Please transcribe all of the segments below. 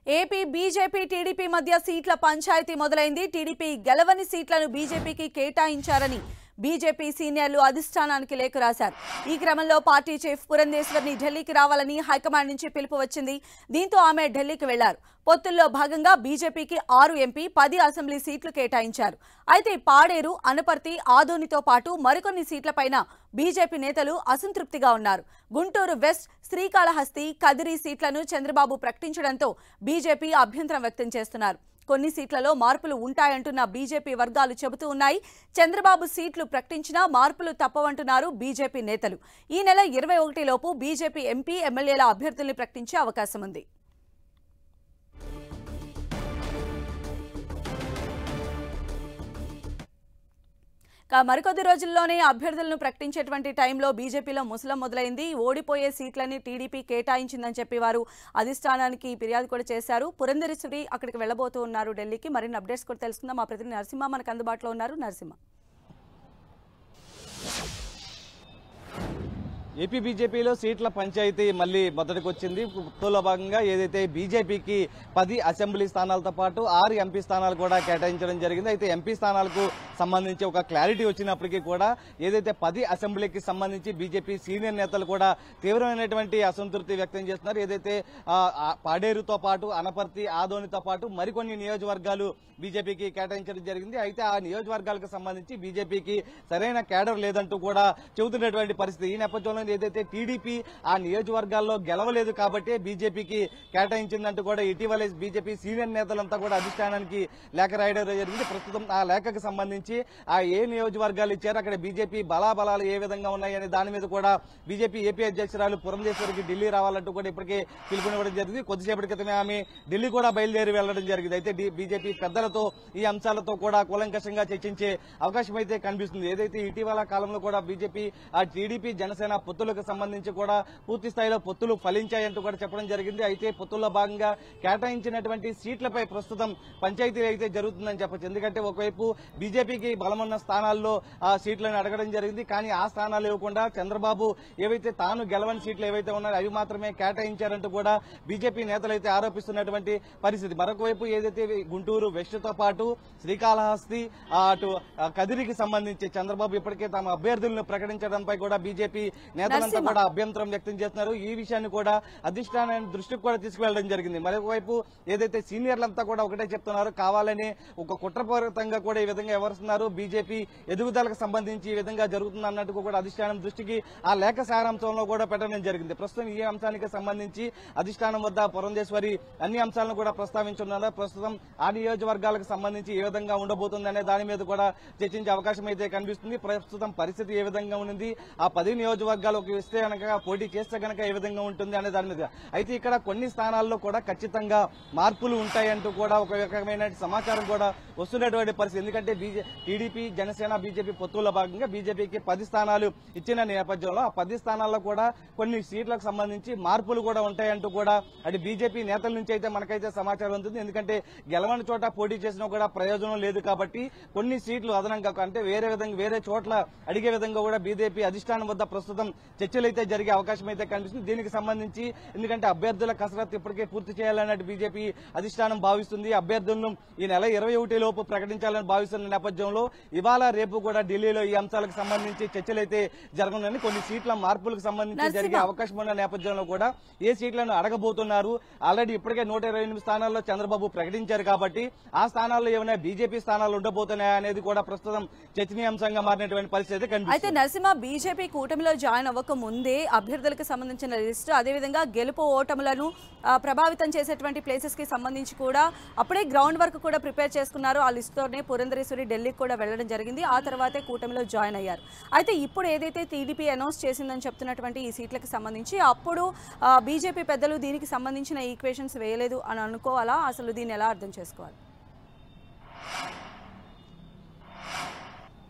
AP BJP TDP మధ్య సీట్ల పంచాయతీ మొదలైంది. టీడీపీ గెలవని సీట్లను బీజేపీకి కేటాయించారని బీజేపీ సీనియర్లు అధిష్టానానికి లేఖ రాశారు. ఈ క్రమంలో పార్టీ చీఫ్ పురంధేశ్వరిని ఢిల్లీకి రావాలని హైకమాండ్ నుంచి పిలుపు వచ్చింది. దీంతో ఆమె ఢిల్లీకి వెళ్లారు. పొత్తుల్లో భాగంగా బీజేపీకి 6 ఎంపీ 10 అసెంబ్లీ సీట్లు కేటాయించారు. అయితే పాడేరు, అనపర్తి, ఆదోనితో పాటు మరికొన్ని సీట్లపైన బీజేపీ నేతలు అసంతృప్తిగా ఉన్నారు. గుంటూరు వెస్ట్, శ్రీకాళహస్తి, కదిరి సీట్లను చంద్రబాబు ప్రకటించడంతో బీజేపీ అభ్యంతరం వ్యక్తం చేస్తున్నారు. కొన్ని సీట్లలో మార్పులు ఉంటాయంటున్న బీజేపీ వర్గాలు చెబుతూ ఉన్నాయి. చంద్రబాబు సీట్లు ప్రకటించినా మార్పులు తప్పవంటున్నారు బీజేపీ నేతలు. ఈ నెల 21 లోపు బీజేపీ ఎంపీ, ఎమ్మెల్యేల అభ్యర్థుల్ని ప్రకటించే అవకాశం ఉంది. మరికొద్ది రోజుల్లోనే అభ్యర్థులను ప్రకటించేటువంటి టైంలో బీజేపీలో ముసలం మొదలైంది. ఓడిపోయే సీట్లని టీడీపీ కేటాయించిందని చెప్పి వారు అధిష్టానానికి ఫిర్యాదు కూడా చేశారు. పురంధేశ్వరి అక్కడికి వెళ్లబోతూ ఉన్నారు ఢిల్లీకి. మరిన్ని అప్డేట్స్ కూడా తెలుసుకుందాం. మా ప్రతినిధి నరసింహ మనకు అందుబాటులో ఉన్నారు. నరసింహ, ఏపీ బీజేపీలో సీట్ల పంచాయతీ మళ్లీ మొదటికి వచ్చింది. పొత్తులో భాగంగా ఏదైతే బీజేపీకి 10 అసెంబ్లీ స్థానాలతో పాటు 6 ఎంపీ స్థానాలు కూడా కేటాయించడం జరిగింది. అయితే ఎంపీ స్థానాలకు సంబంధించి ఒక క్లారిటీ వచ్చినప్పటికీ కూడా ఏదైతే 10 అసెంబ్లీకి సంబంధించి బీజేపీ సీనియర్ నేతలు కూడా తీవ్రమైనటువంటి అసంతృప్తి వ్యక్తం చేస్తున్నారు. ఏదైతే పాడేరుతో పాటు అనపర్తి, ఆదోనితో పాటు మరికొన్ని నియోజకవర్గాలు బీజేపీకి కేటాయించడం జరిగింది. అయితే ఆ నియోజకవర్గాలకు సంబంధించి బీజేపీకి సరైన కేడర్ లేదంటూ కూడా చెబుతున్నటువంటి పరిస్థితి. ఈ నేపథ్యంలో ఏదైతే టీడీపీ ఆ నియోజకవర్గాల్లో గెలవలేదు కాబట్టి బీజేపీకి కేటాయించిందంటూ కూడా ఇటీవలే బీజేపీ సీనియర్ నేతలంతా కూడా అధిష్టానానికి లేఖ రాయడం జరిగింది. ప్రస్తుతం ఆ లేఖకు సంబంధించి ఆ ఏ నియోజకవర్గాలు ఇచ్చారు, అక్కడ బీజేపీ బలాబలాలు ఏ విధంగా ఉన్నాయనే దాని మీద కూడా బీజేపీ ఏపీ అధ్యక్షురాలు పురంధేశ్వరికి ఢిల్లీ రావాలంటూ కూడా ఇప్పటికే పిలుపునివ్వడం జరిగింది. కొద్దిసేపటి క్రితమే ఆమె ఢిల్లీ కూడా బయలుదేరి వెళ్లడం జరిగింది. అయితే బీజేపీ పెద్దలతో ఈ అంశాలతో కూడా కూలంకషంగా చర్చించే అవకాశం అయితే కనిపిస్తుంది. ఏదైతే ఇటీవల కాలంలో కూడా బీజేపీ ఆ టీడీపీ జనసేన పొత్తులకు సంబంధించి కూడా పూర్తి స్థాయిలో పొత్తులు ఫలించాయంటూ కూడా చెప్పడం జరిగింది. అయితే పొత్తుల్లో భాగంగా కేటాయించినటువంటి సీట్లపై ప్రస్తుతం పంచాయతీ అయితే జరుగుతుందని చెప్పొచ్చు. ఎందుకంటే ఒకవైపు బీజేపీకి బలమున్న స్థానాల్లో ఆ సీట్లను అడగడం జరిగింది. కానీ ఆ స్థానాలు ఇవ్వకుండా చంద్రబాబు ఏవైతే తాను గెలవని సీట్లు ఏవైతే ఉన్నాయో అవి మాత్రమే కేటాయించారంటూ కూడా బీజేపీ నేతలైతే ఆరోపిస్తున్నటువంటి పరిస్థితి. మరొక వైపు ఏదైతే గుంటూరు వెస్ట్ తో పాటు శ్రీకాళహస్తి, అటు కదిరికి సంబంధించి చంద్రబాబు ఇప్పటికే తమ అభ్యర్థులను ప్రకటించడంపై కూడా బీజేపీ నేతలంతా కూడా అభ్యంతరం వ్యక్తం చేస్తున్నారు. ఈ విషయాన్ని కూడా అధిష్టానాన్ని దృష్టికి కూడా తీసుకువెళ్లడం జరిగింది. మరొకవైపు ఏదైతే సీనియర్లంతా కూడా ఒకటే చెప్తున్నారు, కావాలని ఒక కుట్రపూరితంగా కూడా ఈ విధంగా ఎవరుస్తున్నారు, బీజేపీ ఎదుగుదలకు సంబంధించి ఈ విధంగా జరుగుతుంది అన్నట్టు కూడా అధిష్టానం దృష్టికి ఆ లేఖ సారాంశంలో కూడా పెట్టడం జరిగింది. ప్రస్తుతం ఈ అంశానికి సంబంధించి అధిష్టానం వద్ద పురంధేశ్వరి అన్ని అంశాలను కూడా ప్రస్తావించున్నారు. ప్రస్తుతం ఆ నియోజకవర్గాలకు సంబంధించి ఏ విధంగా ఉండబోతుంది అనే దాని మీద కూడా చర్చించే అవకాశం అయితే కనిపిస్తుంది. ప్రస్తుతం పరిస్థితి ఏ విధంగా ఉంది, ఆ 10 నియోజకవర్గాలు ఇస్తే కనుక పోటీ చేస్తే కనుక ఏ విధంగా ఉంటుంది అనే దాని మీద. అయితే ఇక్కడ కొన్ని స్థానాల్లో కూడా ఖచ్చితంగా మార్పులు ఉంటాయంటూ కూడా ఒక రకమైన సమాచారం కూడా వస్తున్నటువంటి పరిస్థితి. ఎందుకంటే టీడీపీ జనసేన బీజేపీ పొత్తుల్లో భాగంగా బీజేపీకి 10 స్థానాలు ఇచ్చిన నేపథ్యంలో ఆ 10 స్థానాల్లో కూడా కొన్ని సీట్లకు సంబంధించి మార్పులు కూడా ఉంటాయంటూ కూడా అది బీజేపీ నేతల నుంచి అయితే మనకైతే సమాచారం ఉంటుంది. ఎందుకంటే గెలవని చోట పోటీ చేసినా కూడా ప్రయోజనం లేదు కాబట్టి కొన్ని సీట్లు అదనంగా అంటే వేరే చోట్ల అడిగే విధంగా కూడా బీజేపీ అధిష్టానం వద్ద ప్రస్తుతం చర్చలు అయితే జరిగే అవకాశం అయితే కనిపిస్తుంది. దీనికి సంబంధించి ఎందుకంటే అభ్యర్థుల కసరత్తు ఇప్పటికే పూర్తి చేయాలన్నట్టు బీజేపీ అధిష్టానం భావిస్తుంది. అభ్యర్థులను ఈ నెల 21 లోపు ప్రకటించాలని భావిస్తున్న నేపథ్యంలో ఇవాళ రేపు కూడా ఢిల్లీలో ఈ అంశాలకు సంబంధించి చర్చలు అయితే జరగనున్నాయి. కొన్ని సీట్ల మార్పులకు సంబంధించి జరిగే అవకాశం ఉన్న నేపథ్యంలో కూడా ఏ సీట్లను అడగబోతున్నారు, ఆల్రెడీ ఇప్పటికే 128 స్థానాల్లో చంద్రబాబు ప్రకటించారు కాబట్టి ఆ స్థానాల్లో ఏమైనా బీజేపీ స్థానాలు ఉండబోతున్నాయా అనేది కూడా ప్రస్తుతం చర్చనీయాంశంగా మారినటువంటి పరిస్థితి కనిపిస్తుంది. అయితే నరసింహ, బీజేపీ కూటమిలో జాయిన్ అవ్వక ముందే అభ్యర్థులకు సంబంధించిన లిస్టు, అదేవిధంగా గెలుపు ఓటములను ప్రభావితం చేసేటువంటి ప్లేసెస్ కి సంబంధించి కూడా అప్పుడే గ్రౌండ్ వర్క్ కూడా ప్రిపేర్ చేసుకున్నారు. ఆ లిస్టుతోనే పురంధేశ్వరి ఢిల్లీకి కూడా వెళ్లడం జరిగింది. ఆ తర్వాతే కూటమిలో జాయిన్ అయ్యారు. అయితే ఇప్పుడు ఏదైతే టీడీపీ అనౌన్స్ చేసిందని చెప్తున్నటువంటి ఈ సీట్లకు సంబంధించి అప్పుడు బీజేపీ పెద్దలు దీనికి సంబంధించిన ఈక్వేషన్స్ వేయలేదు అని అనుకోవాలా? అసలు దీన్ని ఎలా అర్థం చేసుకోవాలి?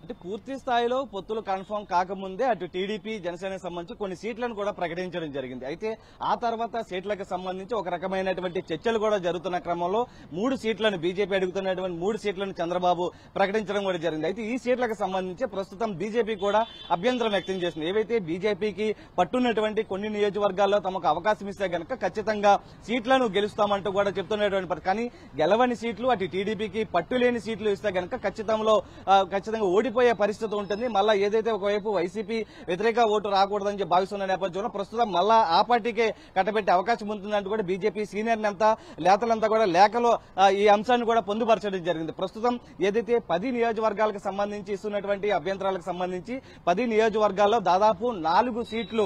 అంటే పూర్తి స్థాయిలో పొత్తులు కన్ఫర్మ్ కాకముందే అటు టీడీపీ జనసేనకు సంబంధించి కొన్ని సీట్లను కూడా ప్రకటించడం జరిగింది. అయితే ఆ తర్వాత సీట్లకు సంబంధించి ఒక రకమైనటువంటి చర్చలు కూడా జరుగుతున్న క్రమంలో 3 సీట్లను బీజేపీ అడుగుతున్నటువంటి 3 సీట్లను చంద్రబాబు ప్రకటించడం కూడా జరిగింది. అయితే ఈ సీట్లకు సంబంధించి ప్రస్తుతం బీజేపీ కూడా అభ్యంతరం వ్యక్తం చేసింది. ఏవైతే బీజేపీకి పట్టున్నటువంటి కొన్ని నియోజకవర్గాల్లో తమకు అవకాశం ఇస్తే గనక ఖచ్చితంగా సీట్లను గెలుస్తామంటూ కూడా చెప్తున్నటువంటి కానీ గెలవని సీట్లు అటు టీడీపీకి పట్టులేని సీట్లు ఇస్తే గనక ఖచ్చితంగా ఓడిపోయే పరిస్థితి ఉంటుంది. మళ్ళా ఏదైతే ఒకవైపు వైసీపీ వ్యతిరేక ఓటు రాకూడదని భావిస్తున్న నేపథ్యంలో ప్రస్తుతం మళ్ళా ఆ పార్టీకే కట్టబెట్టే అవకాశం ఉంటుందంటూ కూడా బీజేపీ సీనియర్ నేతలంతా కూడా లేఖలో ఈ అంశాన్ని కూడా పొందుపరచడం జరిగింది. ప్రస్తుతం ఏదైతే 10 నియోజకవర్గాలకు సంబంధించి ఇస్తున్నటువంటి అభ్యంతరాలకు సంబంధించి 10 నియోజకవర్గాల్లో దాదాపు 4 సీట్లు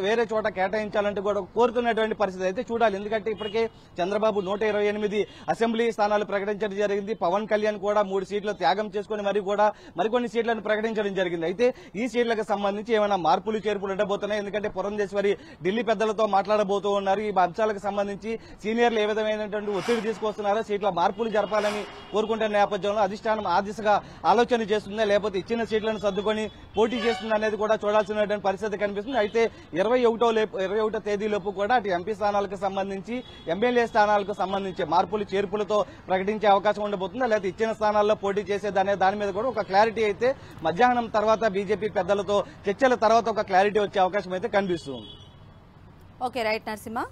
వేరే చోట కేటాయించాలంటూ కూడా కోరుతున్నటువంటి పరిస్థితి అయితే చూడాలి. ఎందుకంటే ఇప్పటికే చంద్రబాబు 128 అసెంబ్లీ స్థానాలు ప్రకటించడం జరిగింది. పవన్ కళ్యాణ్ కూడా 3 సీట్లు త్యాగం చేసుకుని మరికొన్ని సీట్లను ప్రకటించడం జరిగింది. అయితే ఈ సీట్లకు సంబంధించి ఏమైనా మార్పులు చేర్పులు ఉండబోతున్నాయి. ఎందుకంటే పురంధేశ్వరి ఢిల్లీ పెద్దలతో మాట్లాడబోతూ ఉన్నారు. ఈ అంశాలకు సంబంధించి సీనియర్లు ఏ విధమైనటువంటి ఒత్తిడి తీసుకొస్తున్నారో సీట్ల మార్పులు జరపాలని కోరుకుంటున్న నేపథ్యంలో అధిష్టానం ఆ దిశగా ఆలోచన చేస్తుందా లేకపోతే ఇచ్చిన సీట్లను సర్దుకొని పోటీ చేస్తుందా అనేది కూడా చూడాల్సినటువంటి పరిస్థితి కనిపిస్తుంది. అయితే 21వ తేదీలోపు కూడా అటు ఎంపీ స్థానాలకు సంబంధించి ఎమ్మెల్యే స్థానాలకు సంబంధించి మార్పులు చేర్పులతో ప్రకటించే అవకాశం ఉండబోతుందా లేకపోతే ఇచ్చిన స్థానాల్లో పోటీ చేసేదనే దాని మీద కూడా ఒక క్లారిటీ అయితే మధ్యాహ్నం తర్వాత బీజేపీ పెద్దలతో చర్చల తర్వాత ఒక క్లారిటీ వచ్చే అవకాశం అయితే కనిపిస్తుంది. Okay right Narasimha.